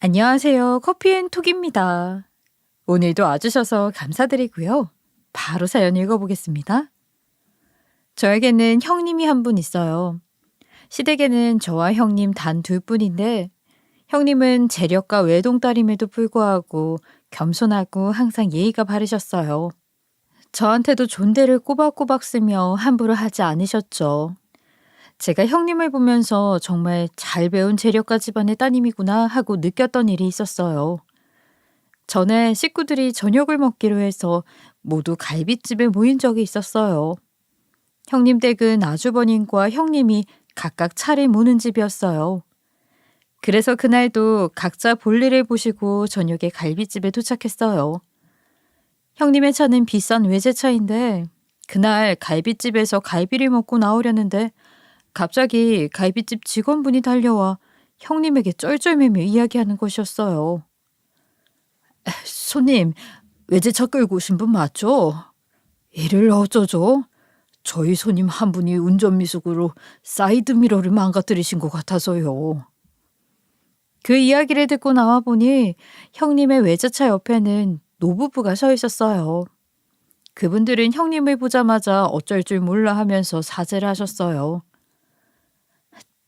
안녕하세요. 커피앤톡입니다. 오늘도 와주셔서 감사드리고요. 바로 사연 읽어보겠습니다. 저에게는 형님이 한 분 있어요. 시댁에는 저와 형님 단 둘 뿐인데 형님은 재력가 외동딸임에도 불구하고 겸손하고 항상 예의가 바르셨어요. 저한테도 존대를 꼬박꼬박 쓰며 함부로 하지 않으셨죠. 제가 형님을 보면서 정말 잘 배운 재력가 집안의 따님이구나 하고 느꼈던 일이 있었어요. 전에 식구들이 저녁을 먹기로 해서 모두 갈빗집에 모인 적이 있었어요. 형님 댁은 아주버님과 형님이 각각 차를 모는 집이었어요. 그래서 그날도 각자 볼일을 보시고 저녁에 갈빗집에 도착했어요. 형님의 차는 비싼 외제차인데 그날 갈빗집에서 갈비를 먹고 나오려는데 갑자기 갈빗집 직원분이 달려와 형님에게 쩔쩔매며 이야기하는 것이었어요. 손님, 외제차 끌고 오신 분 맞죠? 이를 어쩌죠? 저희 손님 한 분이 운전미숙으로 사이드미러를 망가뜨리신 것 같아서요. 그 이야기를 듣고 나와보니 형님의 외제차 옆에는 노부부가 서 있었어요. 그분들은 형님을 보자마자 어쩔 줄 몰라 하면서 사죄를 하셨어요.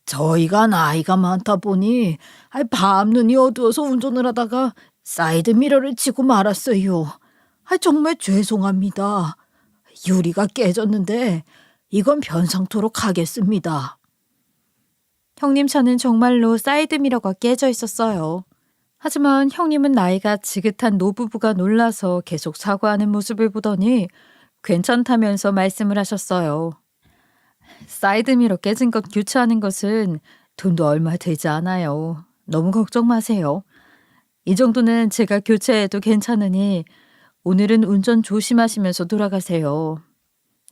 저희가 나이가 많다 보니 밤눈이 어두워서 운전을 하다가 사이드미러를 치고 말았어요. 정말 죄송합니다. 유리가 깨졌는데 이건 변상토록 하겠습니다. 형님 차는 정말로 사이드미러가 깨져 있었어요. 하지만 형님은 나이가 지긋한 노부부가 놀라서 계속 사과하는 모습을 보더니 괜찮다면서 말씀을 하셨어요. 사이드미러 깨진 것 교체하는 것은 돈도 얼마 들지 않아요. 너무 걱정 마세요. 이 정도는 제가 교체해도 괜찮으니 오늘은 운전 조심하시면서 돌아가세요.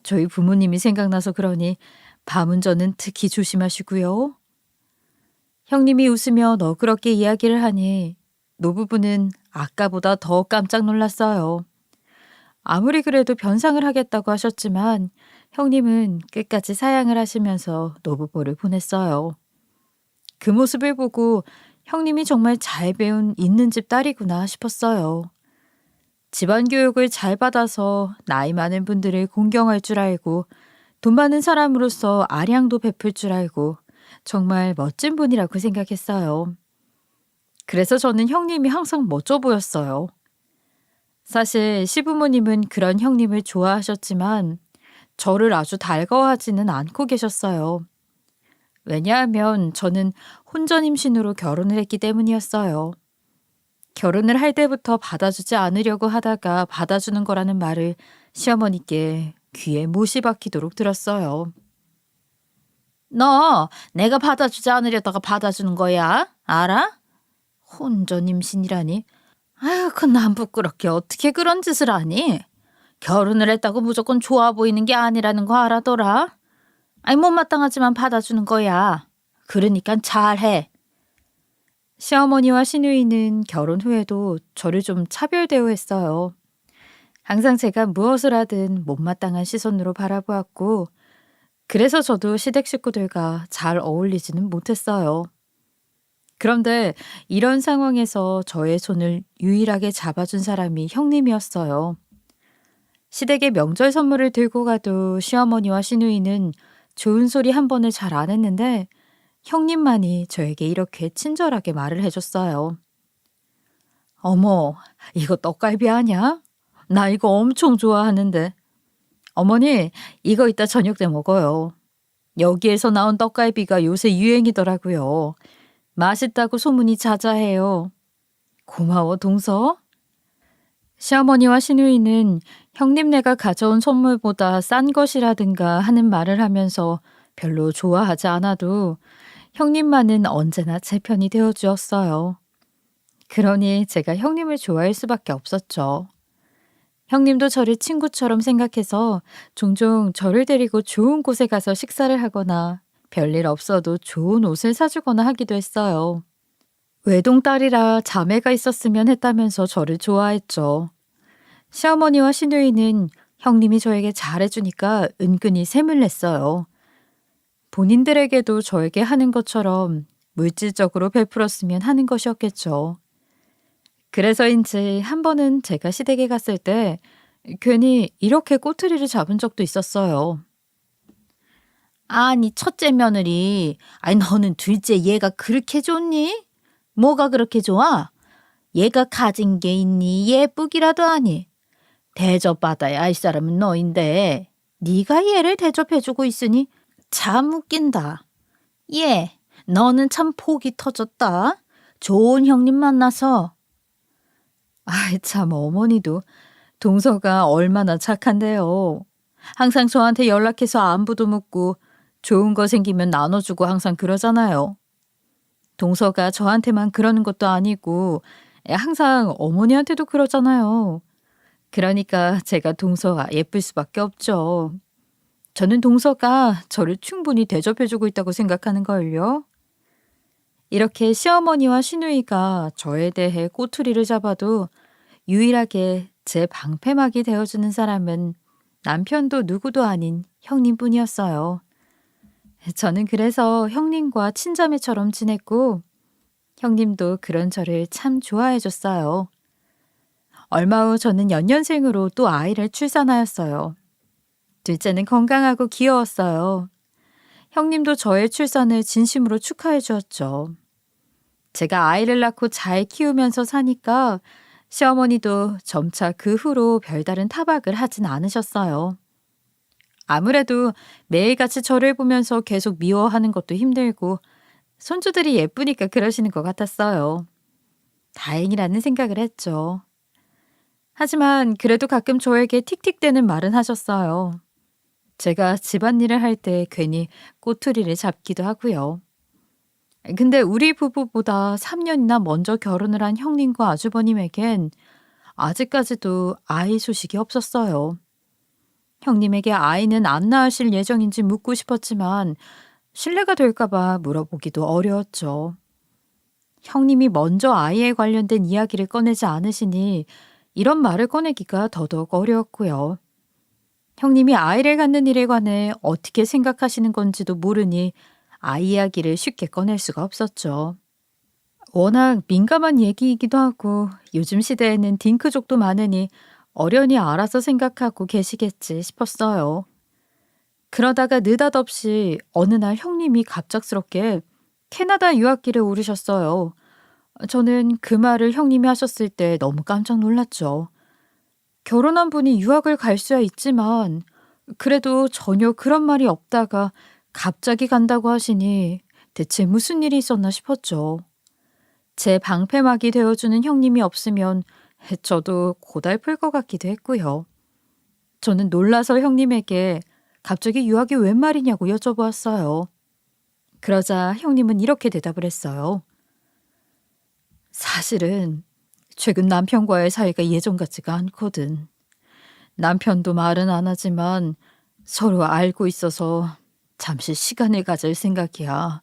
저희 부모님이 생각나서 그러니 밤 운전은 특히 조심하시고요. 형님이 웃으며 너그럽게 이야기를 하니 노부부는 아까보다 더 깜짝 놀랐어요. 아무리 그래도 변상을 하겠다고 하셨지만 형님은 끝까지 사양을 하시면서 노부부를 보냈어요. 그 모습을 보고 형님이 정말 잘 배운 있는 집 딸이구나 싶었어요. 집안 교육을 잘 받아서 나이 많은 분들을 공경할 줄 알고 돈 많은 사람으로서 아량도 베풀 줄 알고 정말 멋진 분이라고 생각했어요. 그래서 저는 형님이 항상 멋져 보였어요. 사실 시부모님은 그런 형님을 좋아하셨지만 저를 아주 달가워하지는 않고 계셨어요. 왜냐하면 저는 혼전 임신으로 결혼을 했기 때문이었어요. 결혼을 할 때부터 받아주지 않으려고 하다가 받아주는 거라는 말을 시어머니께 귀에 못이 박히도록 들었어요. 너 내가 받아주지 않으려다가 받아주는 거야? 알아? 혼전 임신이라니. 아유, 그 난 부끄럽게 어떻게 그런 짓을 하니? 결혼을 했다고 무조건 좋아 보이는 게 아니라는 거 알아더라. 못마땅하지만 받아주는 거야. 그러니까 잘해. 시어머니와 시누이는 결혼 후에도 저를 좀 차별 대우했어요. 항상 제가 무엇을 하든 못마땅한 시선으로 바라보았고 그래서 저도 시댁 식구들과 잘 어울리지는 못했어요. 그런데 이런 상황에서 저의 손을 유일하게 잡아준 사람이 형님이었어요. 시댁에 명절 선물을 들고 가도 시어머니와 시누이는 좋은 소리 한 번을 잘 안 했는데 형님만이 저에게 이렇게 친절하게 말을 해줬어요. 어머, 이거 떡갈비 아냐? 나 이거 엄청 좋아하는데. 어머니, 이거 이따 저녁 때 먹어요. 여기에서 나온 떡갈비가 요새 유행이더라고요. 맛있다고 소문이 자자해요. 고마워, 동서. 시어머니와 시누이는 형님네가 가져온 선물보다 싼 것이라든가 하는 말을 하면서 별로 좋아하지 않아도 형님만은 언제나 제 편이 되어주었어요. 그러니 제가 형님을 좋아할 수밖에 없었죠. 형님도 저를 친구처럼 생각해서 종종 저를 데리고 좋은 곳에 가서 식사를 하거나 별일 없어도 좋은 옷을 사주거나 하기도 했어요. 외동딸이라 자매가 있었으면 했다면서 저를 좋아했죠. 시어머니와 시누이는 형님이 저에게 잘해주니까 은근히 샘을 냈어요. 본인들에게도 저에게 하는 것처럼 물질적으로 베풀었으면 하는 것이었겠죠. 그래서인지 한 번은 제가 시댁에 갔을 때 괜히 이렇게 꼬투리를 잡은 적도 있었어요. 아니, 첫째 며느리. 아니, 너는 둘째 얘가 그렇게 좋니? 뭐가 그렇게 좋아? 얘가 가진 게 있니? 예쁘기라도 하니? 대접받아야 할 사람은 너인데 네가 얘를 대접해주고 있으니 참 웃긴다. 얘, 너는 참 복이 터졌다. 좋은 형님 만나서. 아이 참 어머니도 동서가 얼마나 착한데요. 항상 저한테 연락해서 안부도 묻고 좋은 거 생기면 나눠주고 항상 그러잖아요. 동서가 저한테만 그러는 것도 아니고 항상 어머니한테도 그러잖아요. 그러니까 제가 동서가 예쁠 수밖에 없죠. 저는 동서가 저를 충분히 대접해주고 있다고 생각하는 걸요. 이렇게 시어머니와 시누이가 저에 대해 꼬투리를 잡아도 유일하게 제 방패막이 되어주는 사람은 남편도 누구도 아닌 형님뿐이었어요. 저는 그래서 형님과 친자매처럼 지냈고 형님도 그런 저를 참 좋아해 줬어요. 얼마 후 저는 연년생으로 또 아이를 출산하였어요. 둘째는 건강하고 귀여웠어요. 형님도 저의 출산을 진심으로 축하해 주었죠. 제가 아이를 낳고 잘 키우면서 사니까 시어머니도 점차 그 후로 별다른 타박을 하진 않으셨어요. 아무래도 매일같이 저를 보면서 계속 미워하는 것도 힘들고 손주들이 예쁘니까 그러시는 것 같았어요. 다행이라는 생각을 했죠. 하지만 그래도 가끔 저에게 틱틱대는 말은 하셨어요. 제가 집안일을 할 때 괜히 꼬투리를 잡기도 하고요. 근데 우리 부부보다 3년이나 먼저 결혼을 한 형님과 아주버님에겐 아직까지도 아이 소식이 없었어요. 형님에게 아이는 안 낳으실 예정인지 묻고 싶었지만 실례가 될까봐 물어보기도 어려웠죠. 형님이 먼저 아이에 관련된 이야기를 꺼내지 않으시니 이런 말을 꺼내기가 더더욱 어려웠고요. 형님이 아이를 갖는 일에 관해 어떻게 생각하시는 건지도 모르니 아이 이야기를 쉽게 꺼낼 수가 없었죠. 워낙 민감한 얘기이기도 하고 요즘 시대에는 딩크족도 많으니 어련히 알아서 생각하고 계시겠지 싶었어요. 그러다가 느닷없이 어느 날 형님이 갑작스럽게 캐나다 유학길에 오르셨어요. 저는 그 말을 형님이 하셨을 때 너무 깜짝 놀랐죠. 결혼한 분이 유학을 갈 수야 있지만 그래도 전혀 그런 말이 없다가 갑자기 간다고 하시니 대체 무슨 일이 있었나 싶었죠. 제 방패막이 되어주는 형님이 없으면 저도 고달플 것 같기도 했고요. 저는 놀라서 형님에게 갑자기 유학이 웬 말이냐고 여쭤보았어요. 그러자 형님은 이렇게 대답을 했어요. 사실은 최근 남편과의 사이가 예전 같지가 않거든. 남편도 말은 안 하지만 서로 알고 있어서 잠시 시간을 가질 생각이야.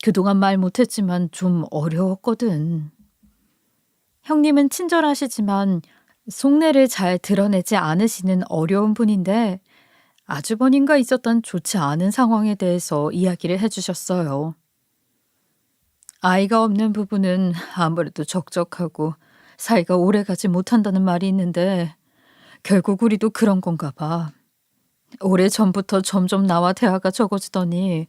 그동안 말 못했지만 좀 어려웠거든. 형님은 친절하시지만 속내를 잘 드러내지 않으시는 어려운 분인데 아주버님과 있었던 좋지 않은 상황에 대해서 이야기를 해주셨어요. 아이가 없는 부부는 아무래도 적적하고 사이가 오래가지 못한다는 말이 있는데 결국 우리도 그런 건가 봐. 오래전부터 점점 나와 대화가 적어지더니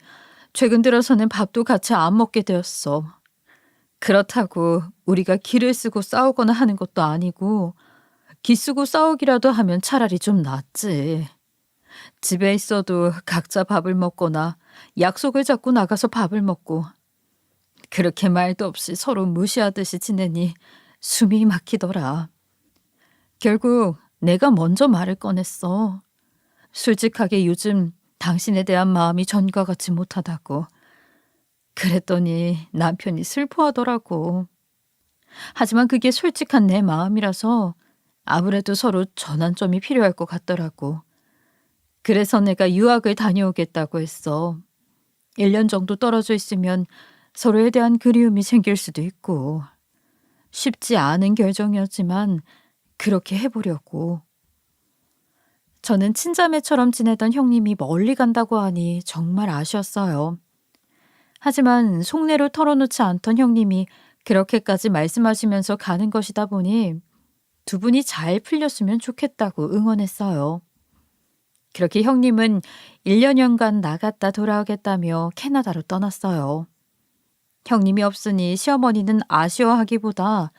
최근 들어서는 밥도 같이 안 먹게 되었어. 그렇다고 우리가 기를 쓰고 싸우거나 하는 것도 아니고 기쓰고 싸우기라도 하면 차라리 좀 낫지. 집에 있어도 각자 밥을 먹거나 약속을 잡고 나가서 밥을 먹고 그렇게 말도 없이 서로 무시하듯이 지내니 숨이 막히더라. 결국 내가 먼저 말을 꺼냈어. 솔직하게 요즘 당신에 대한 마음이 전과 같지 못하다고. 그랬더니 남편이 슬퍼하더라고. 하지만 그게 솔직한 내 마음이라서 아무래도 서로 전환점이 필요할 것 같더라고. 그래서 내가 유학을 다녀오겠다고 했어. 1년 정도 떨어져 있으면 서로에 대한 그리움이 생길 수도 있고. 쉽지 않은 결정이었지만 그렇게 해보려고. 저는 친자매처럼 지내던 형님이 멀리 간다고 하니 정말 아쉬웠어요. 하지만 속내로 털어놓지 않던 형님이 그렇게까지 말씀하시면서 가는 것이다 보니 두 분이 잘 풀렸으면 좋겠다고 응원했어요. 그렇게 형님은 1년여간 나갔다 돌아오겠다며 캐나다로 떠났어요. 형님이 없으니 시어머니는 아쉬워하기보다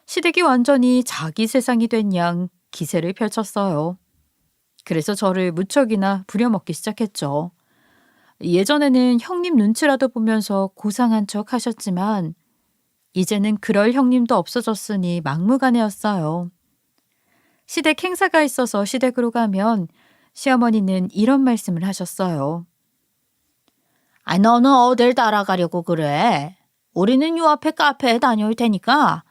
시댁이 완전히 자기 세상이 된 양 기세를 펼쳤어요. 그래서 저를 무척이나 부려먹기 시작했죠. 예전에는 형님 눈치라도 보면서 고상한 척 하셨지만 이제는 그럴 형님도 없어졌으니 막무가내였어요. 시댁 행사가 있어서 시댁으로 가면 시어머니는 이런 말씀을 하셨어요. 아, 너는 어딜 따라가려고 그래? 우리는 요 앞에 카페에 다녀올 테니까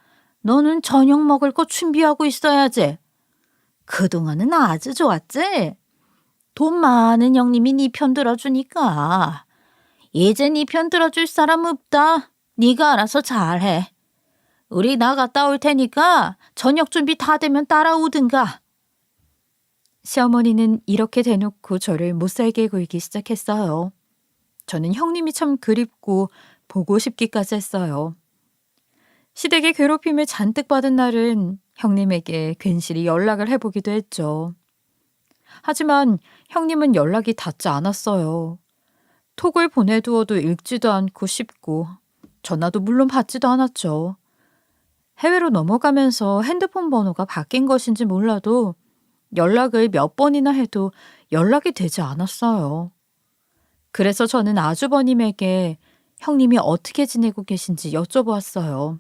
너는 저녁 먹을 거 준비하고 있어야지. 그동안은 아주 좋았지? 돈 많은 형님이 네 편 들어주니까. 이제 네 편 들어줄 사람 없다. 네가 알아서 잘해. 우리 나갔다 올 테니까 저녁 준비 다 되면 따라오든가. 시어머니는 이렇게 대놓고 저를 못살게 굴기 시작했어요. 저는 형님이 참 그립고 보고 싶기까지 했어요. 시댁의 괴롭힘을 잔뜩 받은 날은 형님에게 괜시리 연락을 해보기도 했죠. 하지만 형님은 연락이 닿지 않았어요. 톡을 보내두어도 읽지도 않고 씹고 전화도 물론 받지도 않았죠. 해외로 넘어가면서 핸드폰 번호가 바뀐 것인지 몰라도 연락을 몇 번이나 해도 연락이 되지 않았어요. 그래서 저는 아주버님에게 형님이 어떻게 지내고 계신지 여쭤보았어요.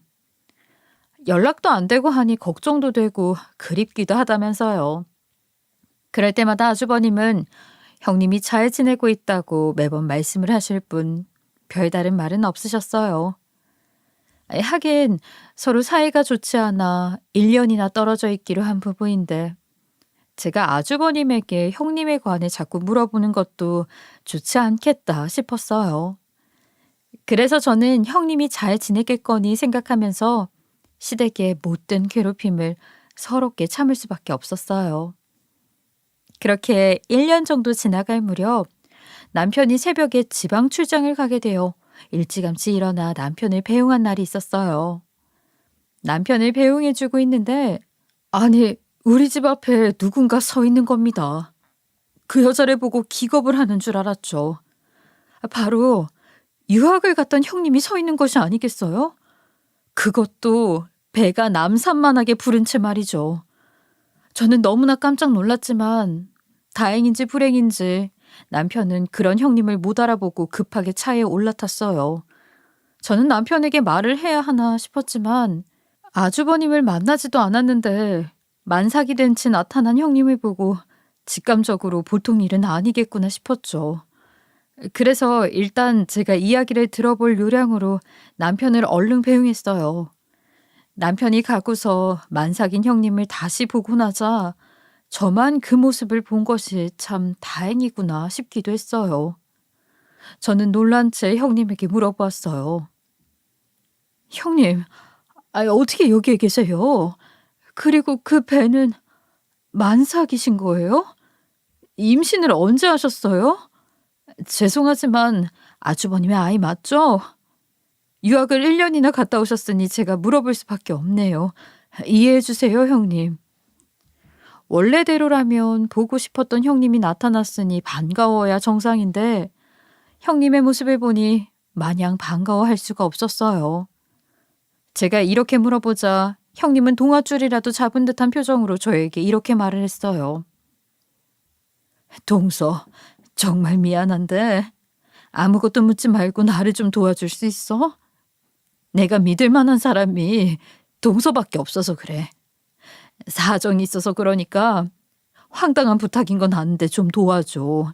연락도 안 되고 하니 걱정도 되고 그립기도 하다면서요. 그럴 때마다 아주버님은 형님이 잘 지내고 있다고 매번 말씀을 하실 뿐 별다른 말은 없으셨어요. 하긴 서로 사이가 좋지 않아 1년이나 떨어져 있기로 한 부부인데 제가 아주버님에게 형님에 관해 자꾸 물어보는 것도 좋지 않겠다 싶었어요. 그래서 저는 형님이 잘 지내겠거니 생각하면서 시댁의 못된 괴롭힘을 서럽게 참을 수밖에 없었어요. 그렇게 1년 정도 지나갈 무렵 남편이 새벽에 지방 출장을 가게 되어 일찌감치 일어나 남편을 배웅한 날이 있었어요. 남편을 배웅해주고 있는데 아니 우리 집 앞에 누군가 서 있는 겁니다. 그 여자를 보고 기겁을 하는 줄 알았죠. 바로 유학을 갔던 형님이 서 있는 것이 아니겠어요? 그것도 배가 남산만하게 부른 채 말이죠. 저는 너무나 깜짝 놀랐지만 다행인지 불행인지 남편은 그런 형님을 못 알아보고 급하게 차에 올라탔어요. 저는 남편에게 말을 해야 하나 싶었지만 아주버님을 만나지도 않았는데 만삭이 된 채 나타난 형님을 보고 직감적으로 보통 일은 아니겠구나 싶었죠. 그래서 일단 제가 이야기를 들어볼 요량으로 남편을 얼른 배웅했어요. 남편이 가고서 만삭인 형님을 다시 보고 나자 저만 그 모습을 본 것이 참 다행이구나 싶기도 했어요. 저는 놀란 채 형님에게 물어보았어요. 형님, 어떻게 여기에 계세요? 그리고 그 배는 만삭이신 거예요? 임신을 언제 하셨어요? 죄송하지만 아주버님의 아이 맞죠? 유학을 1년이나 갔다 오셨으니 제가 물어볼 수밖에 없네요. 이해해 주세요, 형님. 원래대로라면 보고 싶었던 형님이 나타났으니 반가워야 정상인데 형님의 모습을 보니 마냥 반가워할 수가 없었어요. 제가 이렇게 물어보자 형님은 동아줄이라도 잡은 듯한 표정으로 저에게 이렇게 말을 했어요. 동서, 정말 미안한데 아무것도 묻지 말고 나를 좀 도와줄 수 있어? 내가 믿을 만한 사람이 동서밖에 없어서 그래. 사정이 있어서 그러니까 황당한 부탁인 건 아는데 좀 도와줘.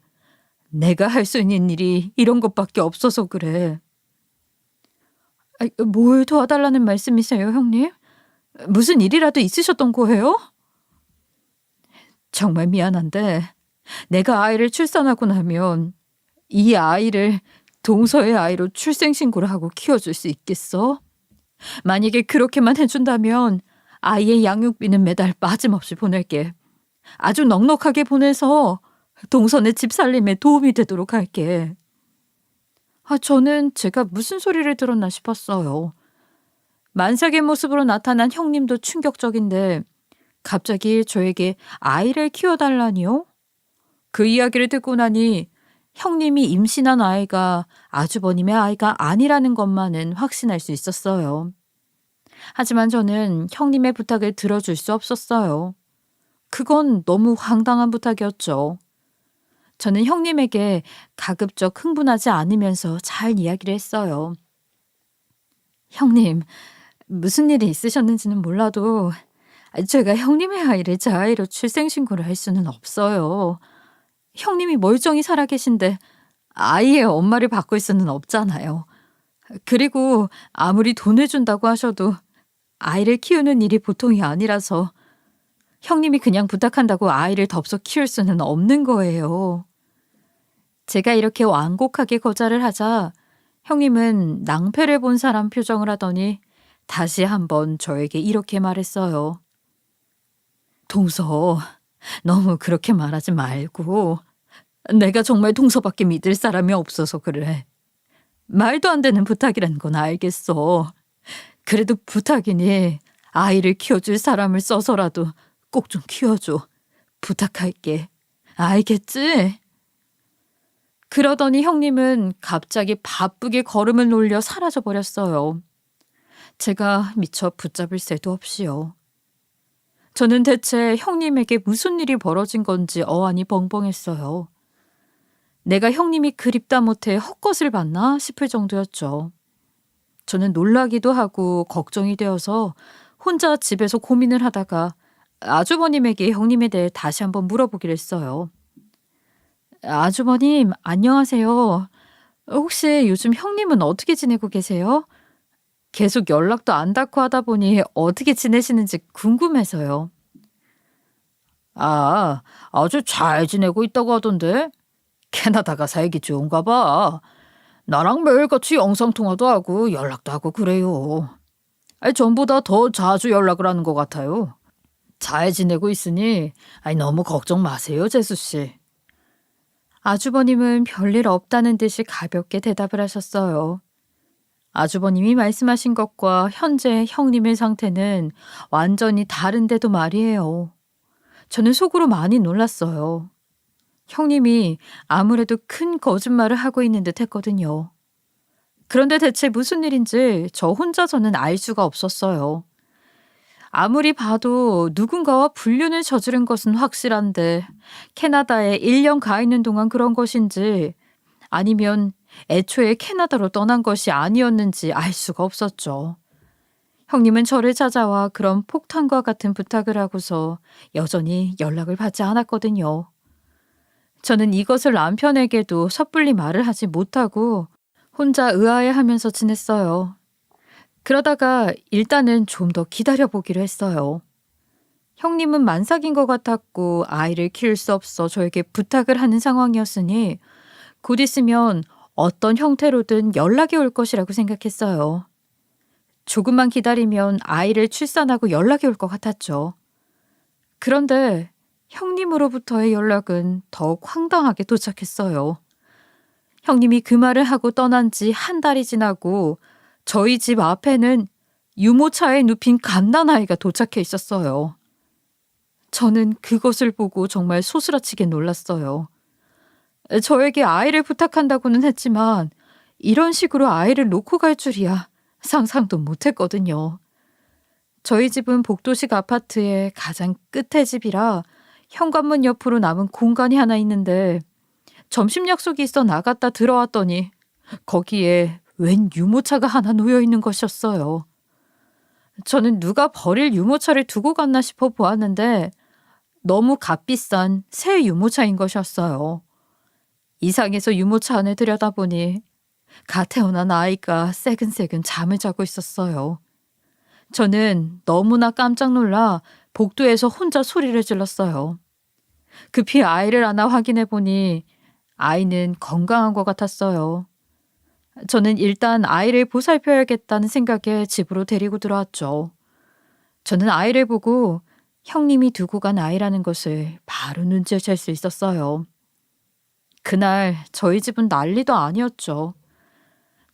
내가 할 수 있는 일이 이런 것밖에 없어서 그래. 뭘 도와달라는 말씀이세요, 형님? 무슨 일이라도 있으셨던 거예요? 정말 미안한데 내가 아이를 출산하고 나면 이 아이를 동서의 아이로 출생신고를 하고 키워줄 수 있겠어? 만약에 그렇게만 해준다면 아이의 양육비는 매달 빠짐없이 보낼게. 아주 넉넉하게 보내서 동선의 집 살림에 도움이 되도록 할게. 저는 제가 무슨 소리를 들었나 싶었어요. 만삭의 모습으로 나타난 형님도 충격적인데 갑자기 저에게 아이를 키워달라니요? 그 이야기를 듣고 나니 형님이 임신한 아이가 아주버님의 아이가 아니라는 것만은 확신할 수 있었어요. 하지만 저는 형님의 부탁을 들어줄 수 없었어요. 그건 너무 황당한 부탁이었죠. 저는 형님에게 가급적 흥분하지 않으면서 잘 이야기를 했어요. 형님, 무슨 일이 있으셨는지는 몰라도 제가 형님의 아이를 제 아이로 출생신고를 할 수는 없어요. 형님이 멀쩡히 살아계신데 아이의 엄마를 바꿀 수는 없잖아요. 그리고 아무리 돈을 준다고 하셔도 아이를 키우는 일이 보통이 아니라서 형님이 그냥 부탁한다고 아이를 덥석 키울 수는 없는 거예요. 제가 이렇게 완곡하게 거절을 하자 형님은 낭패를 본 사람 표정을 하더니 다시 한번 저에게 이렇게 말했어요. 동서, 너무 그렇게 말하지 말고 내가 정말 동서밖에 믿을 사람이 없어서 그래. 말도 안 되는 부탁이라는 건 알겠어. 그래도 부탁이니 아이를 키워줄 사람을 써서라도 꼭 좀 키워줘. 부탁할게. 알겠지? 그러더니 형님은 갑자기 바쁘게 걸음을 올려 사라져 버렸어요. 제가 미처 붙잡을 새도 없이요. 저는 대체 형님에게 무슨 일이 벌어진 건지 어안이 벙벙했어요. 내가 형님이 그립다 못해 헛것을 봤나 싶을 정도였죠. 저는 놀라기도 하고 걱정이 되어서 혼자 집에서 고민을 하다가 아주버님에게 형님에 대해 다시 한번 물어보기로 했어요. 아주버님, 안녕하세요. 혹시 요즘 형님은 어떻게 지내고 계세요? 계속 연락도 안 닿고 하다 보니 어떻게 지내시는지 궁금해서요. 아, 아주 잘 지내고 있다고 하던데? 캐나다가 살기 좋은가 봐. 나랑 매일같이 영상통화도 하고 연락도 하고 그래요. 전보다 더 자주 연락을 하는 것 같아요. 잘 지내고 있으니 너무 걱정 마세요, 재수 씨. 아주버님은 별일 없다는 듯이 가볍게 대답을 하셨어요. 아주버님이 말씀하신 것과 현재 형님의 상태는 완전히 다른데도 말이에요. 저는 속으로 많이 놀랐어요. 형님이 아무래도 큰 거짓말을 하고 있는 듯 했거든요. 그런데 대체 무슨 일인지 저 혼자서는 알 수가 없었어요. 아무리 봐도 누군가와 불륜을 저지른 것은 확실한데 캐나다에 1년 가 있는 동안 그런 것인지 아니면 애초에 캐나다로 떠난 것이 아니었는지 알 수가 없었죠. 형님은 저를 찾아와 그런 폭탄과 같은 부탁을 하고서 여전히 연락을 받지 않았거든요. 저는 이것을 남편에게도 섣불리 말을 하지 못하고 혼자 의아해하면서 지냈어요. 그러다가 일단은 좀 더 기다려보기로 했어요. 형님은 만삭인 것 같았고 아이를 키울 수 없어 저에게 부탁을 하는 상황이었으니 곧 있으면 어떤 형태로든 연락이 올 것이라고 생각했어요. 조금만 기다리면 아이를 출산하고 연락이 올 것 같았죠. 그런데 형님으로부터의 연락은 더욱 황당하게 도착했어요. 형님이 그 말을 하고 떠난 지 한 달이 지나고 저희 집 앞에는 유모차에 눕힌 갓난아이가 도착해 있었어요. 저는 그것을 보고 정말 소스라치게 놀랐어요. 저에게 아이를 부탁한다고는 했지만 이런 식으로 아이를 놓고 갈 줄이야 상상도 못했거든요. 저희 집은 복도식 아파트의 가장 끝의 집이라 현관문 옆으로 남은 공간이 하나 있는데 점심 약속이 있어 나갔다 들어왔더니 거기에 웬 유모차가 하나 놓여 있는 것이었어요. 저는 누가 버릴 유모차를 두고 갔나 싶어 보았는데 너무 값비싼 새 유모차인 것이었어요. 이상해서 유모차 안에 들여다보니 갓 태어난 아이가 새근새근 잠을 자고 있었어요. 저는 너무나 깜짝 놀라 복도에서 혼자 소리를 질렀어요. 급히 아이를 안아 확인해 보니 아이는 건강한 것 같았어요. 저는 일단 아이를 보살펴야겠다는 생각에 집으로 데리고 들어왔죠. 저는 아이를 보고 형님이 두고 간 아이라는 것을 바로 눈치챌 수 있었어요. 그날 저희 집은 난리도 아니었죠.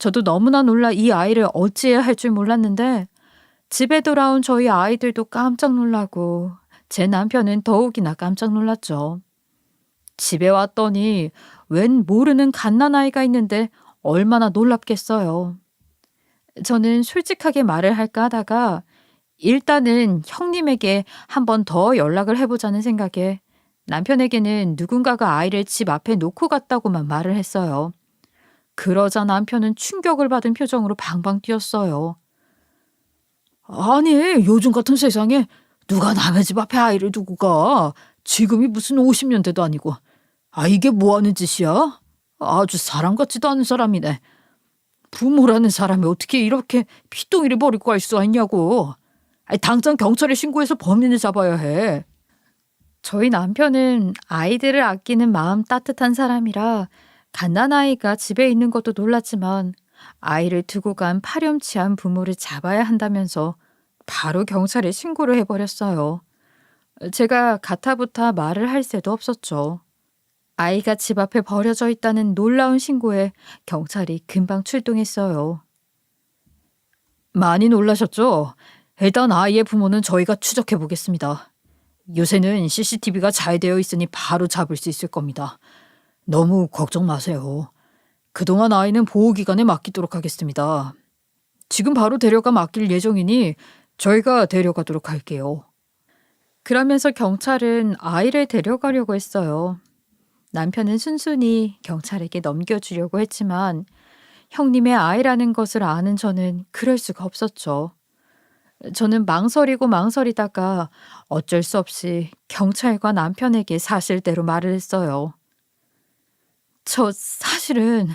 저도 너무나 놀라 이 아이를 어찌해야 할 줄 몰랐는데 집에 돌아온 저희 아이들도 깜짝 놀라고 제 남편은 더욱이나 깜짝 놀랐죠. 집에 왔더니 웬 모르는 갓난아이가 있는데 얼마나 놀랍겠어요. 저는 솔직하게 말을 할까 하다가 일단은 형님에게 한 번 더 연락을 해보자는 생각에 남편에게는 누군가가 아이를 집 앞에 놓고 갔다고만 말을 했어요. 그러자 남편은 충격을 받은 표정으로 방방 뛰었어요. 아니, 요즘 같은 세상에 누가 남의 집 앞에 아이를 두고 가? 지금이 무슨 50년대도 아니고. 아, 이게 뭐 하는 짓이야? 아주 사람 같지도 않은 사람이네. 부모라는 사람이 어떻게 이렇게 피똥이를 버리고 갈 수가 있냐고. 아니, 당장 경찰에 신고해서 범인을 잡아야 해. 저희 남편은 아이들을 아끼는 마음 따뜻한 사람이라 갓난아이가 집에 있는 것도 놀랐지만 아이를 두고 간 파렴치한 부모를 잡아야 한다면서 바로 경찰에 신고를 해버렸어요. 제가 가타부타 말을 할 새도 없었죠. 아이가 집 앞에 버려져 있다는 놀라운 신고에 경찰이 금방 출동했어요. 많이 놀라셨죠? 일단 아이의 부모는 저희가 추적해 보겠습니다. 요새는 CCTV가 잘 되어 있으니 바로 잡을 수 있을 겁니다. 너무 걱정 마세요. 그동안 아이는 보호기관에 맡기도록 하겠습니다. 지금 바로 데려가 맡길 예정이니 저희가 데려가도록 할게요. 그러면서 경찰은 아이를 데려가려고 했어요. 남편은 순순히 경찰에게 넘겨주려고 했지만 형님의 아이라는 것을 아는 저는 그럴 수가 없었죠. 저는 망설이고 망설이다가 어쩔 수 없이 경찰과 남편에게 사실대로 말을 했어요. 저 사실은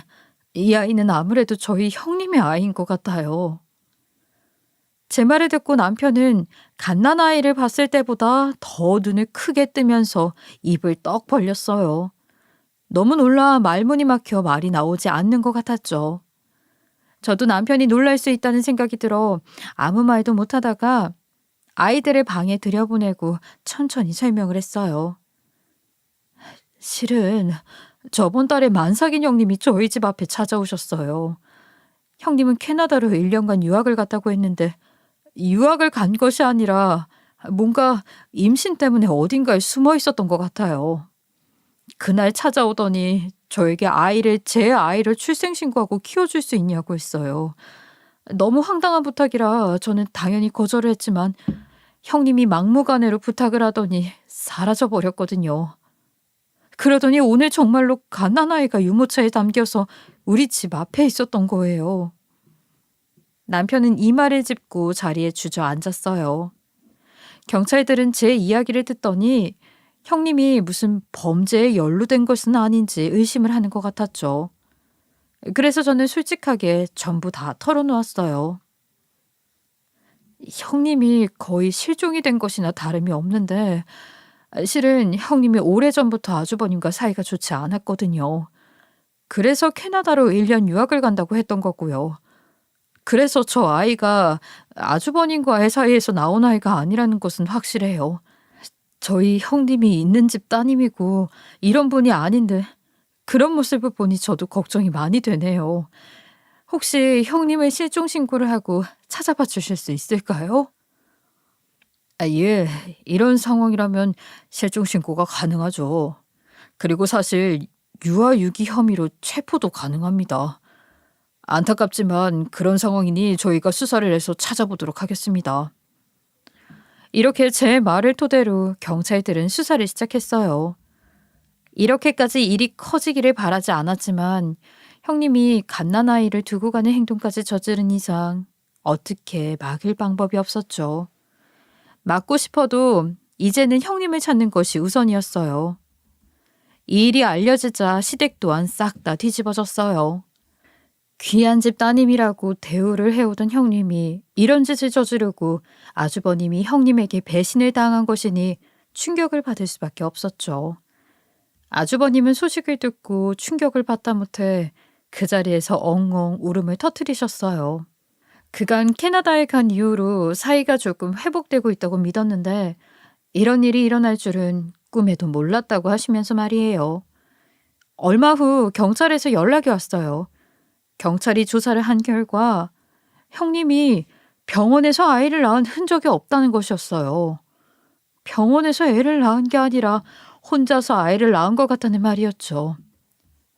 이 아이는 아무래도 저희 형님의 아이인 것 같아요. 제 말을 듣고 남편은 갓난아이를 봤을 때보다 더 눈을 크게 뜨면서 입을 떡 벌렸어요. 너무 놀라 말문이 막혀 말이 나오지 않는 것 같았죠. 저도 남편이 놀랄 수 있다는 생각이 들어 아무 말도 못하다가 아이들을 방에 들여보내고 천천히 설명을 했어요. 실은 저번 달에 만삭인 형님이 저희 집 앞에 찾아오셨어요. 형님은 캐나다로 1년간 유학을 갔다고 했는데 유학을 간 것이 아니라 뭔가 임신 때문에 어딘가에 숨어 있었던 것 같아요. 그날 찾아오더니 저에게 제 아이를 출생신고하고 키워줄 수 있냐고 했어요. 너무 황당한 부탁이라 저는 당연히 거절을 했지만 형님이 막무가내로 부탁을 하더니 사라져 버렸거든요. 그러더니 오늘 정말로 갓난아이가 유모차에 담겨서 우리 집 앞에 있었던 거예요. 남편은 이마를 짚고 자리에 주저앉았어요. 경찰들은 제 이야기를 듣더니 형님이 무슨 범죄에 연루된 것은 아닌지 의심을 하는 것 같았죠. 그래서 저는 솔직하게 전부 다 털어놓았어요. 형님이 거의 실종이 된 것이나 다름이 없는데 실은 형님이 오래전부터 아주버님과 사이가 좋지 않았거든요. 그래서 캐나다로 1년 유학을 간다고 했던 거고요. 그래서 저 아이가 아주버님과의 사이에서 나온 아이가 아니라는 것은 확실해요. 저희 형님이 있는 집 따님이고 이런 분이 아닌데 그런 모습을 보니 저도 걱정이 많이 되네요. 혹시 형님의 실종 신고를 하고 찾아봐 주실 수 있을까요? 예, 이런 상황이라면 실종 신고가 가능하죠. 그리고 사실 유아유기 혐의로 체포도 가능합니다. 안타깝지만 그런 상황이니 저희가 수사를 해서 찾아보도록 하겠습니다. 이렇게 제 말을 토대로 경찰들은 수사를 시작했어요. 이렇게까지 일이 커지기를 바라지 않았지만 형님이 갓난아이를 두고 가는 행동까지 저지른 이상 어떻게 막을 방법이 없었죠. 막고 싶어도 이제는 형님을 찾는 것이 우선이었어요. 이 일이 알려지자 시댁 또한 싹 다 뒤집어졌어요. 귀한 집 따님이라고 대우를 해오던 형님이 이런 짓을 저지르고 아주버님이 형님에게 배신을 당한 것이니 충격을 받을 수밖에 없었죠. 아주버님은 소식을 듣고 충격을 받다 못해 그 자리에서 엉엉 울음을 터뜨리셨어요. 그간 캐나다에 간 이후로 사이가 조금 회복되고 있다고 믿었는데 이런 일이 일어날 줄은 꿈에도 몰랐다고 하시면서 말이에요. 얼마 후 경찰에서 연락이 왔어요. 경찰이 조사를 한 결과 형님이 병원에서 아이를 낳은 흔적이 없다는 것이었어요. 병원에서 애를 낳은 게 아니라 혼자서 아이를 낳은 것 같다는 말이었죠.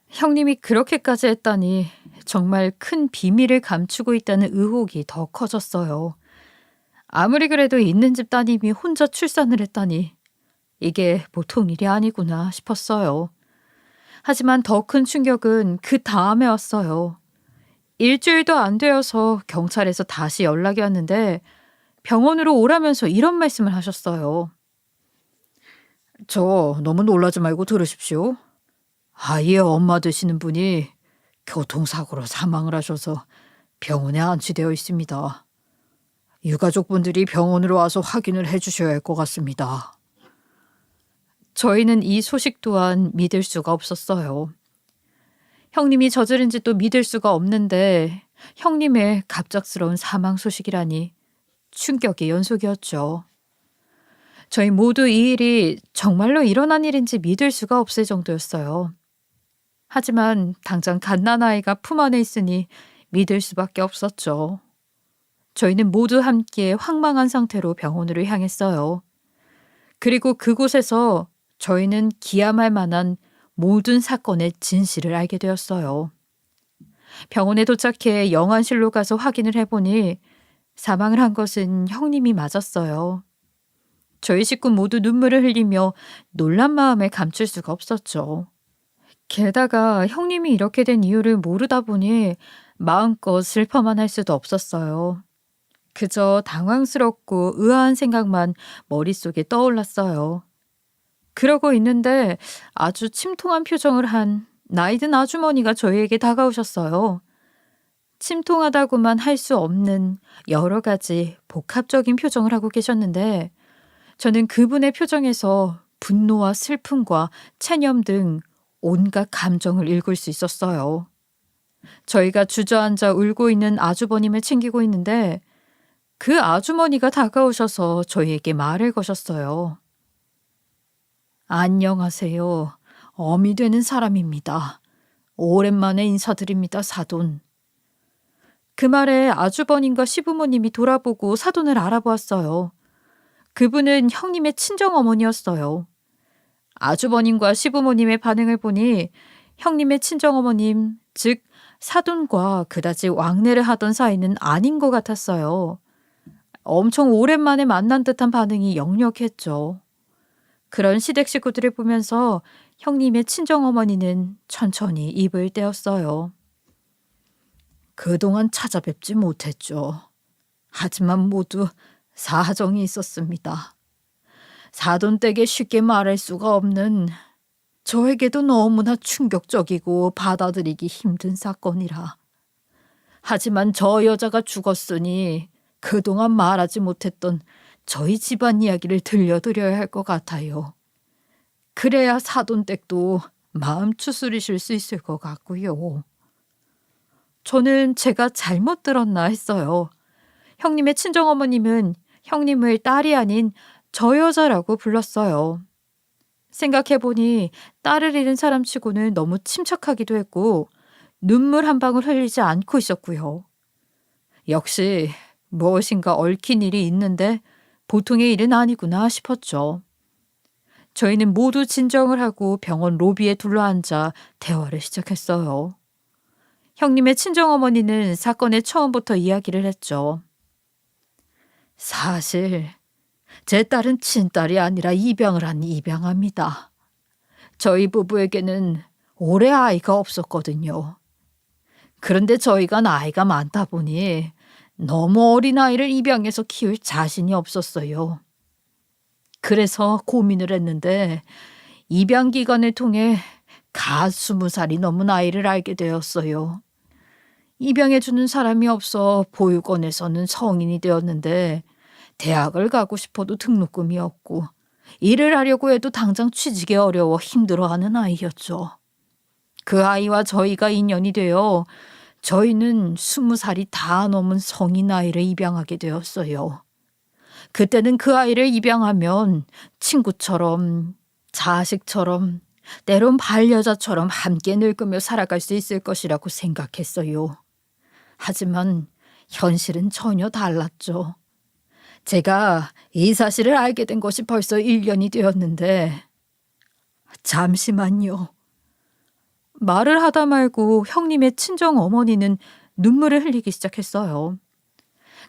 형님이 그렇게까지 했다니 정말 큰 비밀을 감추고 있다는 의혹이 더 커졌어요. 아무리 그래도 있는 집 따님이 혼자 출산을 했다니 이게 보통 일이 아니구나 싶었어요. 하지만 더 큰 충격은 그 다음에 왔어요. 일주일도 안 되어서 경찰에서 다시 연락이 왔는데 병원으로 오라면서 이런 말씀을 하셨어요. 저 너무 놀라지 말고 들으십시오. 아이의 엄마 되시는 분이 교통사고로 사망을 하셔서 병원에 안치되어 있습니다. 유가족분들이 병원으로 와서 확인을 해주셔야 할 것 같습니다. 저희는 이 소식 또한 믿을 수가 없었어요. 형님이 저지른 짓도 믿을 수가 없는데 형님의 갑작스러운 사망 소식이라니 충격의 연속이었죠. 저희 모두 이 일이 정말로 일어난 일인지 믿을 수가 없을 정도였어요. 하지만 당장 갓난아이가 품 안에 있으니 믿을 수밖에 없었죠. 저희는 모두 함께 황망한 상태로 병원으로 향했어요. 그리고 그곳에서 저희는 기함할 만한 모든 사건의 진실을 알게 되었어요. 병원에 도착해 영안실로 가서 확인을 해보니 사망을 한 것은 형님이 맞았어요. 저희 식구 모두 눈물을 흘리며 놀란 마음을 감출 수가 없었죠. 게다가 형님이 이렇게 된 이유를 모르다 보니 마음껏 슬퍼만 할 수도 없었어요. 그저 당황스럽고 의아한 생각만 머릿속에 떠올랐어요. 그러고 있는데 아주 침통한 표정을 한 나이든 아주머니가 저희에게 다가오셨어요. 침통하다고만 할 수 없는 여러 가지 복합적인 표정을 하고 계셨는데 저는 그분의 표정에서 분노와 슬픔과 체념 등 온갖 감정을 읽을 수 있었어요. 저희가 주저앉아 울고 있는 아주버님을 챙기고 있는데 그 아주머니가 다가오셔서 저희에게 말을 거셨어요. 안녕하세요. 어미 되는 사람입니다. 오랜만에 인사드립니다, 사돈. 그 말에 아주버님과 시부모님이 돌아보고 사돈을 알아보았어요. 그분은 형님의 친정어머니였어요. 아주버님과 시부모님의 반응을 보니 형님의 친정어머님, 즉 사돈과 그다지 왕래를 하던 사이는 아닌 것 같았어요. 엄청 오랜만에 만난 듯한 반응이 역력했죠. 그런 시댁 식구들을 보면서 형님의 친정어머니는 천천히 입을 떼었어요. 그동안 찾아뵙지 못했죠. 하지만 모두 사정이 있었습니다. 사돈댁에 쉽게 말할 수가 없는 저에게도 너무나 충격적이고 받아들이기 힘든 사건이라. 하지만 저 여자가 죽었으니 그동안 말하지 못했던 저희 집안 이야기를 들려드려야 할 것 같아요. 그래야 사돈댁도 마음 추스리실 수 있을 것 같고요. 저는 제가 잘못 들었나 했어요. 형님의 친정어머님은 형님을 딸이 아닌 저 여자라고 불렀어요. 생각해보니 딸을 잃은 사람치고는 너무 침착하기도 했고 눈물 한 방울 흘리지 않고 있었고요. 역시 무엇인가 얽힌 일이 있는데 보통의 일은 아니구나 싶었죠. 저희는 모두 진정을 하고 병원 로비에 둘러앉아 대화를 시작했어요. 형님의 친정어머니는 사건의 처음부터 이야기를 했죠. 사실 제 딸은 친딸이 아니라 입양을 한 입양아입니다. 저희 부부에게는 오래 아이가 없었거든요. 그런데 저희가 나이가 많다 보니 너무 어린 아이를 입양해서 키울 자신이 없었어요. 그래서 고민을 했는데 입양 기관을 통해 갓 20살이 넘은 아이를 알게 되었어요. 입양해주는 사람이 없어 보육원에서는 성인이 되었는데 대학을 가고 싶어도 등록금이 없고 일을 하려고 해도 당장 취직이 어려워 힘들어하는 아이였죠. 그 아이와 저희가 인연이 되어 저희는 20살이 다 넘은 성인 아이를 입양하게 되었어요. 그때는 그 아이를 입양하면 친구처럼 자식처럼 때론 반려자처럼 함께 늙으며 살아갈 수 있을 것이라고 생각했어요. 하지만 현실은 전혀 달랐죠. 제가 이 사실을 알게 된 것이 벌써 1년이 되었는데, 잠시만요. 말을 하다 말고 형님의 친정 어머니는 눈물을 흘리기 시작했어요.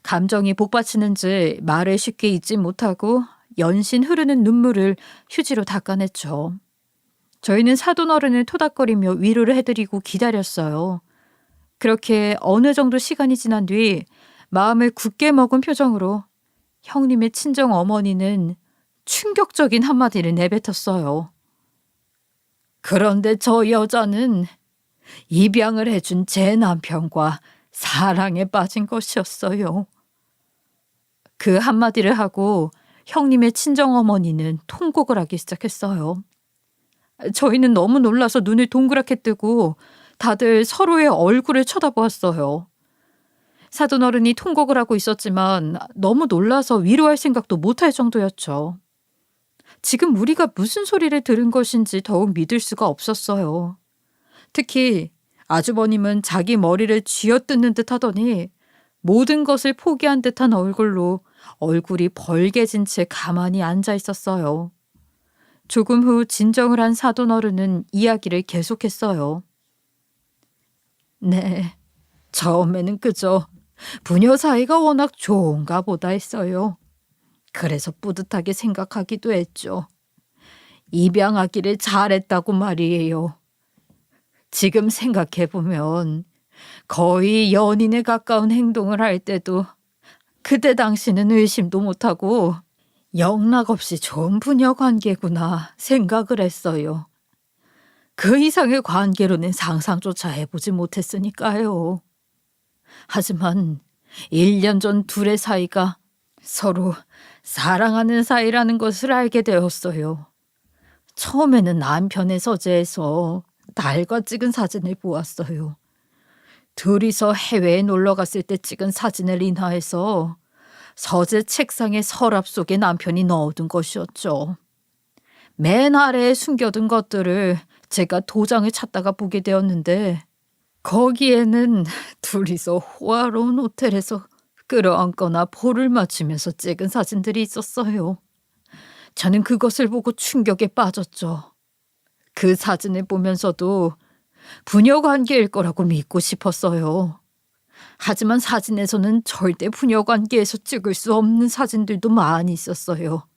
감정이 복받치는지 말을 쉽게 잇지 못하고 연신 흐르는 눈물을 휴지로 닦아냈죠. 저희는 사돈어른을 토닥거리며 위로를 해드리고 기다렸어요. 그렇게 어느 정도 시간이 지난 뒤 마음을 굳게 먹은 표정으로 형님의 친정 어머니는 충격적인 한마디를 내뱉었어요. 그런데 저 여자는 입양을 해준 제 남편과 사랑에 빠진 것이었어요. 그 한마디를 하고 형님의 친정어머니는 통곡을 하기 시작했어요. 저희는 너무 놀라서 눈을 동그랗게 뜨고 다들 서로의 얼굴을 쳐다보았어요. 사돈어른이 통곡을 하고 있었지만 너무 놀라서 위로할 생각도 못할 정도였죠. 지금 우리가 무슨 소리를 들은 것인지 더욱 믿을 수가 없었어요. 특히 아주버님은 자기 머리를 쥐어뜯는 듯 하더니 모든 것을 포기한 듯한 얼굴로 얼굴이 벌개진 채 가만히 앉아 있었어요. 조금 후 진정을 한 사돈어른은 이야기를 계속했어요. 네, 처음에는 그저 부녀 사이가 워낙 좋은가 보다 했어요. 그래서 뿌듯하게 생각하기도 했죠. 입양하기를 잘했다고 말이에요. 지금 생각해보면 거의 연인에 가까운 행동을 할 때도 그때 당시는 의심도 못하고 영락없이 좋은 부녀 관계구나 생각을 했어요. 그 이상의 관계로는 상상조차 해보지 못했으니까요. 하지만 1년 전 둘의 사이가 서로 사랑하는 사이라는 것을 알게 되었어요. 처음에는 남편의 서재에서 딸과 찍은 사진을 보았어요. 둘이서 해외에 놀러 갔을 때 찍은 사진을 인화해서 서재 책상의 서랍 속에 남편이 넣어둔 것이었죠. 맨 아래에 숨겨둔 것들을 제가 도장을 찾다가 보게 되었는데 거기에는 둘이서 호화로운 호텔에서 끌어안거나 볼을 맞추면서 찍은 사진들이 있었어요. 저는 그것을 보고 충격에 빠졌죠. 그 사진을 보면서도 부녀 관계일 거라고 믿고 싶었어요. 하지만 사진에서는 절대 부녀 관계에서 찍을 수 없는 사진들도 많이 있었어요.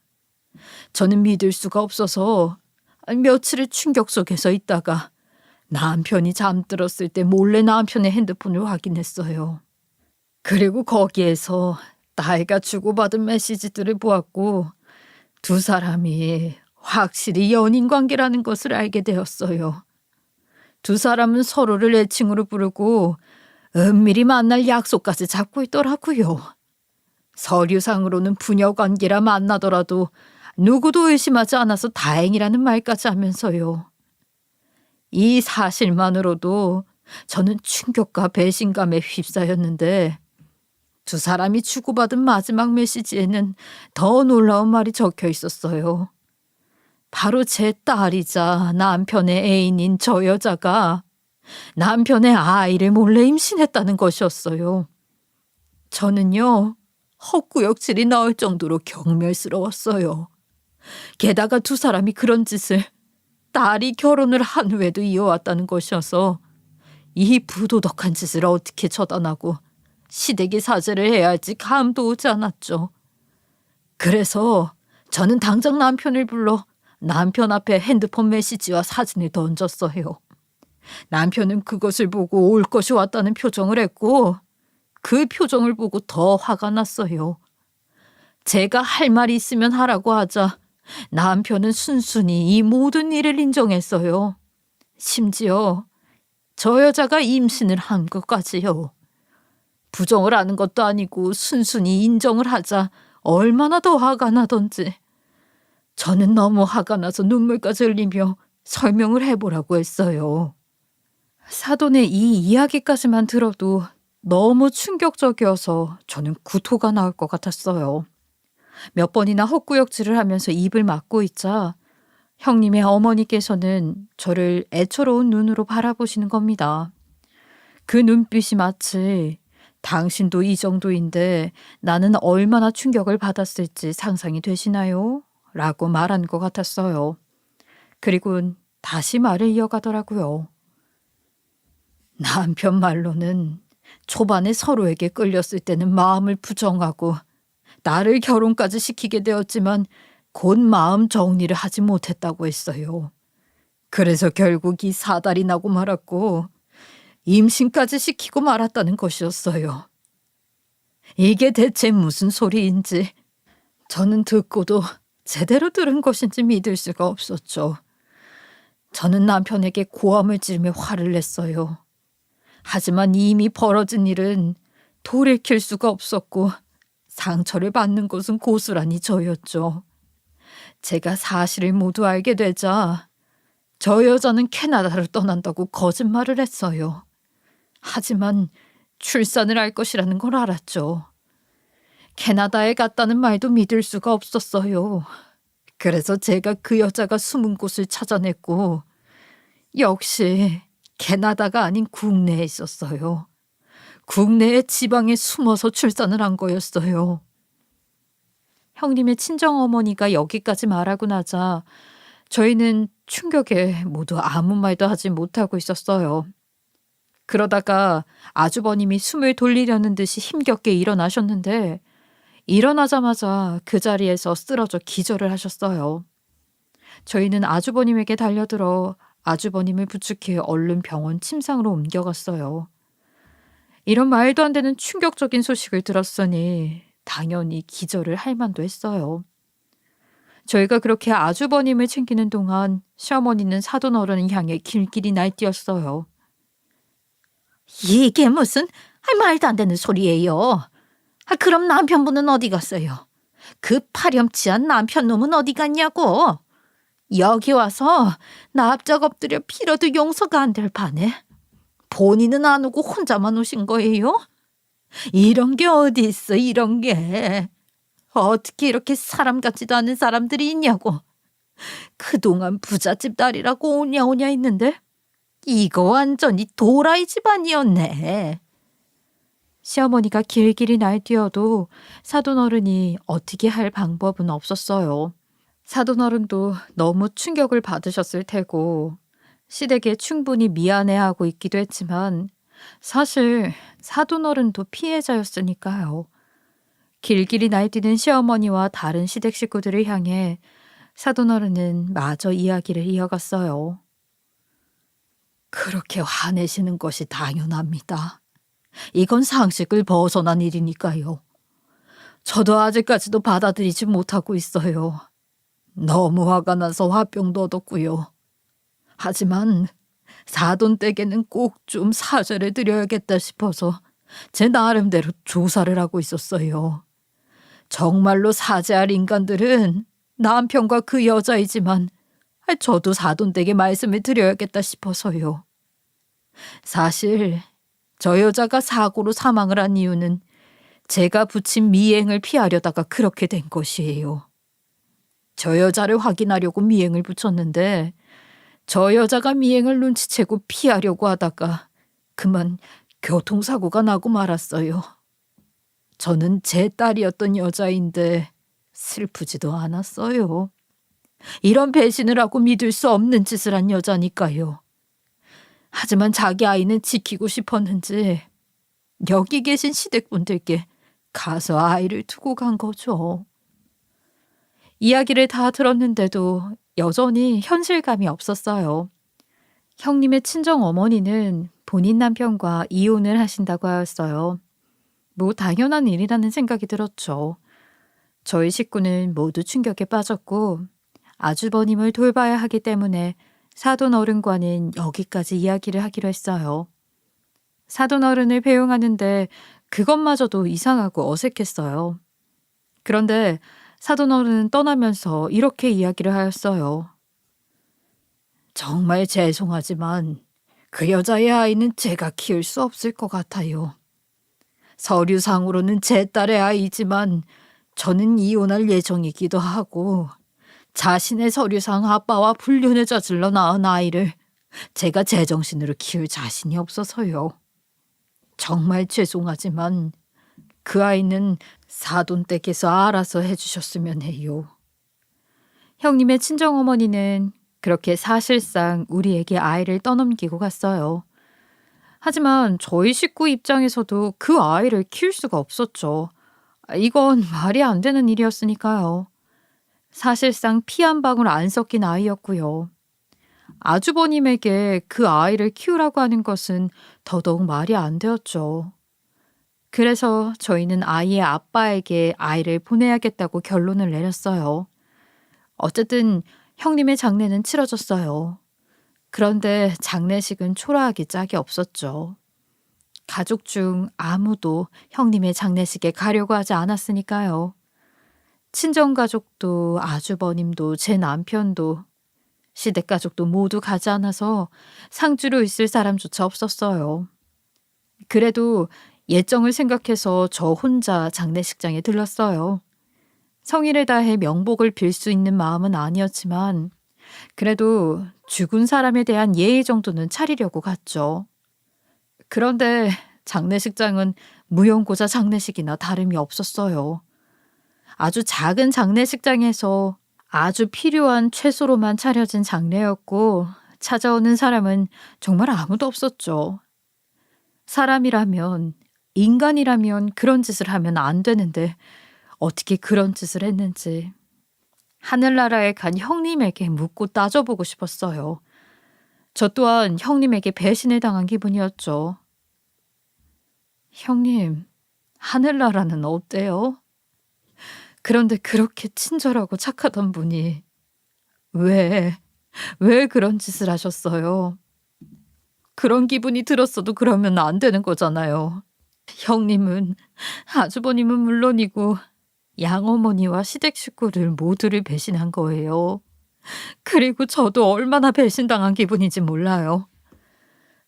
저는 믿을 수가 없어서 며칠을 충격 속에서 있다가 남편이 잠들었을 때 몰래 남편의 핸드폰을 확인했어요. 그리고 거기에서 딸과 주고받은 메시지들을 보았고 두 사람이 확실히 연인 관계라는 것을 알게 되었어요. 두 사람은 서로를 애칭으로 부르고 은밀히 만날 약속까지 잡고 있더라고요. 서류상으로는 부녀 관계라 만나더라도 누구도 의심하지 않아서 다행이라는 말까지 하면서요. 이 사실만으로도 저는 충격과 배신감에 휩싸였는데 두 사람이 주고받은 마지막 메시지에는 더 놀라운 말이 적혀 있었어요. 바로 제 딸이자 남편의 애인인 저 여자가 남편의 아이를 몰래 임신했다는 것이었어요. 저는요, 헛구역질이 나올 정도로 경멸스러웠어요. 게다가 두 사람이 그런 짓을 딸이 결혼을 한 후에도 이어왔다는 것이어서 이 부도덕한 짓을 어떻게 처단하고 시댁이 사죄를 해야 할지 감도 오지 않았죠. 그래서 저는 당장 남편을 불러 남편 앞에 핸드폰 메시지와 사진을 던졌어요. 남편은 그것을 보고 올 것이 왔다는 표정을 했고 그 표정을 보고 더 화가 났어요. 제가 할 말이 있으면 하라고 하자 남편은 순순히 이 모든 일을 인정했어요. 심지어 저 여자가 임신을 한 것까지요. 부정을 하는 것도 아니고 순순히 인정을 하자 얼마나 더 화가 나던지. 저는 너무 화가 나서 눈물까지 흘리며 설명을 해보라고 했어요. 사돈의 이 이야기까지만 들어도 너무 충격적이어서 저는 구토가 나올 것 같았어요. 몇 번이나 헛구역질을 하면서 입을 막고 있자 형님의 어머니께서는 저를 애처로운 눈으로 바라보시는 겁니다. 그 눈빛이 마치 당신도 이 정도인데 나는 얼마나 충격을 받았을지 상상이 되시나요? 라고 말한 것 같았어요. 그리고 다시 말을 이어가더라고요. 남편 말로는 초반에 서로에게 끌렸을 때는 마음을 부정하고 나를 결혼까지 시키게 되었지만 곧 마음 정리를 하지 못했다고 했어요. 그래서 결국 이 사달이 나고 말았고 임신까지 시키고 말았다는 것이었어요. 이게 대체 무슨 소리인지 저는 듣고도 제대로 들은 것인지 믿을 수가 없었죠. 저는 남편에게 고함을 지르며 화를 냈어요. 하지만 이미 벌어진 일은 돌이킬 수가 없었고 상처를 받는 것은 고스란히 저였죠. 제가 사실을 모두 알게 되자 저 여자는 캐나다를 떠난다고 거짓말을 했어요. 하지만 출산을 할 것이라는 걸 알았죠. 캐나다에 갔다는 말도 믿을 수가 없었어요. 그래서 제가 그 여자가 숨은 곳을 찾아냈고 역시 캐나다가 아닌 국내에 있었어요. 국내의 지방에 숨어서 출산을 한 거였어요. 형님의 친정어머니가 여기까지 말하고 나자 저희는 충격에 모두 아무 말도 하지 못하고 있었어요. 그러다가 아주버님이 숨을 돌리려는 듯이 힘겹게 일어나셨는데 일어나자마자 그 자리에서 쓰러져 기절을 하셨어요. 저희는 아주버님에게 달려들어 아주버님을 부축해 얼른 병원 침상으로 옮겨갔어요. 이런 말도 안 되는 충격적인 소식을 들었으니 당연히 기절을 할 만도 했어요. 저희가 그렇게 아주버님을 챙기는 동안 시어머니는 사돈어른을 향해 길길이 날뛰었어요. 이게 무슨 말도 안 되는 소리예요. 그럼 남편분은 어디 갔어요? 그 파렴치한 남편 놈은 어디 갔냐고. 여기 와서 납작 엎드려 빌어도 용서가 안 될 판에 본인은 안 오고 혼자만 오신 거예요? 이런 게 어디 있어, 이런 게. 어떻게 이렇게 사람 같지도 않은 사람들이 있냐고. 그동안 부잣집 딸이라고 오냐 했는데 이거 완전히 도라이 집안이었네. 시어머니가 길길이 날뛰어도 사돈어른이 어떻게 할 방법은 없었어요. 사돈어른도 너무 충격을 받으셨을 테고 시댁에 충분히 미안해하고 있기도 했지만 사실 사돈어른도 피해자였으니까요. 길길이 날뛰는 시어머니와 다른 시댁 식구들을 향해 사돈어른은 마저 이야기를 이어갔어요. 그렇게 화내시는 것이 당연합니다. 이건 상식을 벗어난 일이니까요. 저도 아직까지도 받아들이지 못하고 있어요. 너무 화가 나서 화병도 얻었고요. 하지만 사돈댁에는 꼭 좀 사죄를 드려야겠다 싶어서 제 나름대로 조사를 하고 있었어요. 정말로 사죄할 인간들은 남편과 그 여자이지만 저도 사돈댁에 말씀을 드려야겠다 싶어서요. 사실 저 여자가 사고로 사망을 한 이유는 제가 붙인 미행을 피하려다가 그렇게 된 것이에요. 저 여자를 확인하려고 미행을 붙였는데 저 여자가 미행을 눈치채고 피하려고 하다가 그만 교통사고가 나고 말았어요. 저는 제 딸이었던 여자인데 슬프지도 않았어요. 이런 배신을 하고 믿을 수 없는 짓을 한 여자니까요. 하지만 자기 아이는 지키고 싶었는지 여기 계신 시댁분들께 가서 아이를 두고 간 거죠. 이야기를 다 들었는데도 여전히 현실감이 없었어요. 형님의 친정어머니는 본인 남편과 이혼을 하신다고 하였어요. 뭐 당연한 일이라는 생각이 들었죠. 저희 식구는 모두 충격에 빠졌고 아주버님을 돌봐야 하기 때문에 사돈어른과는 여기까지 이야기를 하기로 했어요. 사돈어른을 배웅하는데 그것마저도 이상하고 어색했어요. 그런데 사돈어른은 떠나면서 이렇게 이야기를 하였어요. 정말 죄송하지만 그 여자의 아이는 제가 키울 수 없을 것 같아요. 서류상으로는 제 딸의 아이지만 저는 이혼할 예정이기도 하고 자신의 서류상 아빠와 불륜에 저질러 낳은 아이를 제가 제정신으로 키울 자신이 없어서요. 정말 죄송하지만 그 아이는 사돈댁에서 알아서 해주셨으면 해요. 형님의 친정어머니는 그렇게 사실상 우리에게 아이를 떠넘기고 갔어요. 하지만 저희 식구 입장에서도 그 아이를 키울 수가 없었죠. 이건 말이 안 되는 일이었으니까요. 사실상 피 한 방울 안 섞인 아이였고요. 아주버님에게 그 아이를 키우라고 하는 것은 더더욱 말이 안 되었죠. 그래서 저희는 아이의 아빠에게 아이를 보내야겠다고 결론을 내렸어요. 어쨌든 형님의 장례는 치러졌어요. 그런데 장례식은 초라하기 짝이 없었죠. 가족 중 아무도 형님의 장례식에 가려고 하지 않았으니까요. 친정가족도 아주버님도 제 남편도 시댁가족도 모두 가지 않아서 상주로 있을 사람조차 없었어요. 그래도 예정을 생각해서 저 혼자 장례식장에 들렀어요. 성의를 다해 명복을 빌 수 있는 마음은 아니었지만 그래도 죽은 사람에 대한 예의 정도는 차리려고 갔죠. 그런데 장례식장은 무용고자 장례식이나 다름이 없었어요. 아주 작은 장례식장에서 아주 필요한 채소로만 차려진 장례였고 찾아오는 사람은 정말 아무도 없었죠. 사람이라면, 인간이라면 그런 짓을 하면 안 되는데 어떻게 그런 짓을 했는지 하늘나라에 간 형님에게 묻고 따져보고 싶었어요. 저 또한 형님에게 배신을 당한 기분이었죠. 형님, 하늘나라는 어때요? 그런데 그렇게 친절하고 착하던 분이 왜 그런 짓을 하셨어요? 그런 기분이 들었어도 그러면 안 되는 거잖아요. 형님은, 아주버님은 물론이고 양어머니와 시댁 식구들 모두를 배신한 거예요. 그리고 저도 얼마나 배신당한 기분인지 몰라요.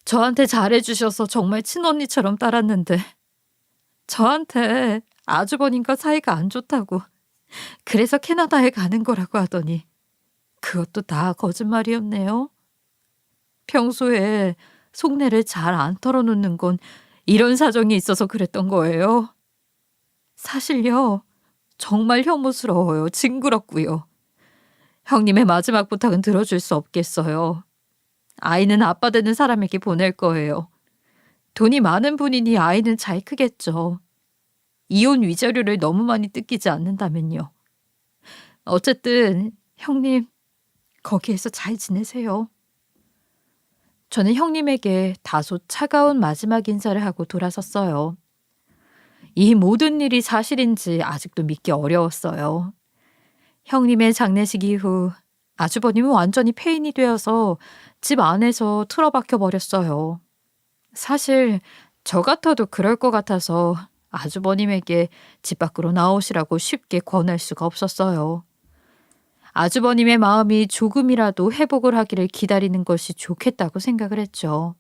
저한테 잘해주셔서 정말 친언니처럼 따랐는데 저한테 아주버님과 사이가 안 좋다고 그래서 캐나다에 가는 거라고 하더니 그것도 다 거짓말이었네요. 평소에 속내를 잘 안 털어놓는 건 이런 사정이 있어서 그랬던 거예요. 사실요, 정말 혐오스러워요. 징그럽고요. 형님의 마지막 부탁은 들어줄 수 없겠어요. 아이는 아빠 되는 사람에게 보낼 거예요. 돈이 많은 분이니 아이는 잘 크겠죠. 이혼 위자료를 너무 많이 뜯기지 않는다면요. 어쨌든 형님, 거기에서 잘 지내세요. 저는 형님에게 다소 차가운 마지막 인사를 하고 돌아섰어요. 이 모든 일이 사실인지 아직도 믿기 어려웠어요. 형님의 장례식 이후 아주버님은 완전히 폐인이 되어서 집 안에서 틀어박혀 버렸어요. 사실 저 같아도 그럴 것 같아서 아주버님에게 집 밖으로 나오시라고 쉽게 권할 수가 없었어요. 아주버님의 마음이 조금이라도 회복을 하기를 기다리는 것이 좋겠다고 생각을 했죠.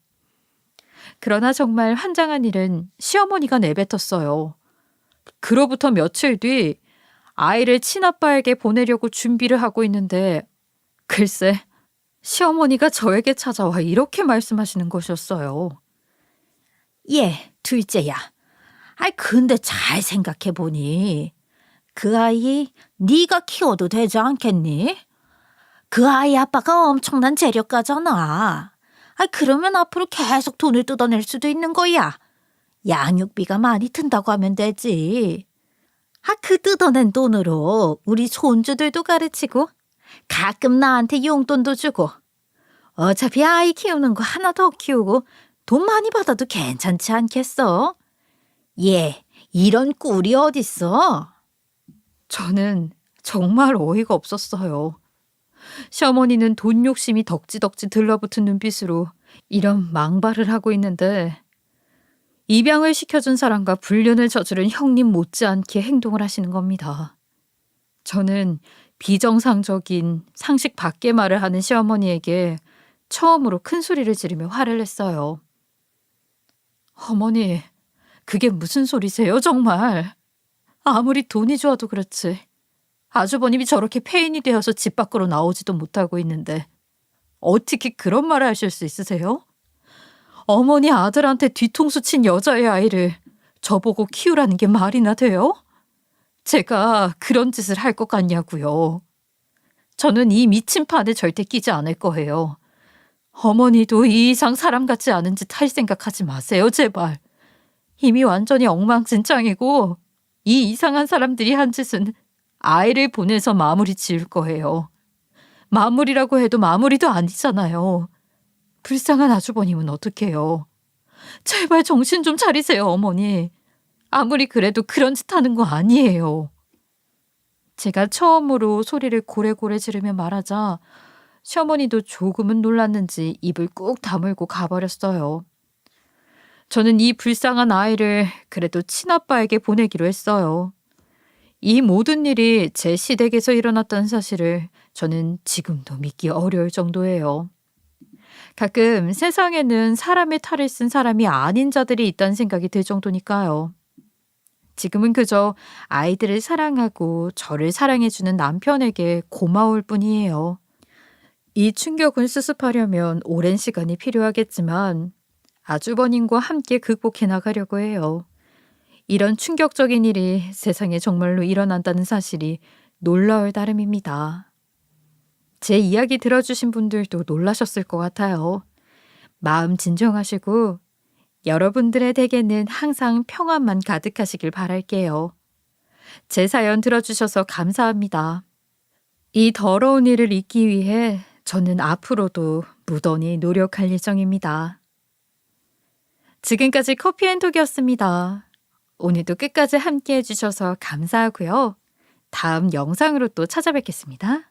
그러나 정말 환장한 일은 시어머니가 내뱉었어요. 그로부터 며칠 뒤 아이를 친아빠에게 보내려고 준비를 하고 있는데 글쎄 시어머니가 저에게 찾아와 이렇게 말씀하시는 것이었어요. 예, 둘째야. 근데 잘 생각해보니 그 아이 네가 키워도 되지 않겠니? 그 아이 아빠가 엄청난 재력가잖아. 그러면 앞으로 계속 돈을 뜯어낼 수도 있는 거야. 양육비가 많이 든다고 하면 되지. 그 뜯어낸 돈으로 우리 손주들도 가르치고 가끔 나한테 용돈도 주고 어차피 아이 키우는 거 하나 더 키우고 돈 많이 받아도 괜찮지 않겠어? 예, 이런 꿀이 어딨어? 저는 정말 어이가 없었어요. 시어머니는 돈 욕심이 덕지덕지 들러붙은 눈빛으로 이런 망발을 하고 있는데 입양을 시켜준 사람과 불륜을 저지른 형님 못지않게 행동을 하시는 겁니다. 저는 비정상적인 상식 밖의 말을 하는 시어머니에게 처음으로 큰 소리를 지르며 화를 냈어요. 어머니, 그게 무슨 소리세요 정말? 아무리 돈이 좋아도 그렇지. 아주버님이 저렇게 폐인이 되어서 집 밖으로 나오지도 못하고 있는데 어떻게 그런 말을 하실 수 있으세요? 어머니 아들한테 뒤통수 친 여자의 아이를 저보고 키우라는 게 말이나 돼요? 제가 그런 짓을 할 것 같냐고요. 저는 이 미친 판에 절대 끼지 않을 거예요. 어머니도 이 이상 사람 같지 않은 짓 할 생각하지 마세요, 제발. 이미 완전히 엉망진창이고 이 이상한 사람들이 한 짓은 아이를 보내서 마무리 지을 거예요. 마무리라고 해도 마무리도 아니잖아요. 불쌍한 아주버님은 어떡해요. 제발 정신 좀 차리세요, 어머니. 아무리 그래도 그런 짓 하는 거 아니에요. 제가 처음으로 소리를 고래고래 지르며 말하자 시어머니도 조금은 놀랐는지 입을 꾹 다물고 가버렸어요. 저는 이 불쌍한 아이를 그래도 친아빠에게 보내기로 했어요. 이 모든 일이 제 시댁에서 일어났다는 사실을 저는 지금도 믿기 어려울 정도예요. 가끔 세상에는 사람의 탈을 쓴 사람이 아닌 자들이 있다는 생각이 들 정도니까요. 지금은 그저 아이들을 사랑하고 저를 사랑해주는 남편에게 고마울 뿐이에요. 이 충격을 수습하려면 오랜 시간이 필요하겠지만 아주버님과 함께 극복해 나가려고 해요. 이런 충격적인 일이 세상에 정말로 일어난다는 사실이 놀라울 따름입니다. 제 이야기 들어주신 분들도 놀라셨을 것 같아요. 마음 진정하시고 여러분들의 댁에는 항상 평안만 가득하시길 바랄게요. 제 사연 들어주셔서 감사합니다. 이 더러운 일을 잊기 위해 저는 앞으로도 무던히 노력할 예정입니다. 지금까지 커피앤톡이었습니다. 오늘도 끝까지 함께 해주셔서 감사하고요. 다음 영상으로 또 찾아뵙겠습니다.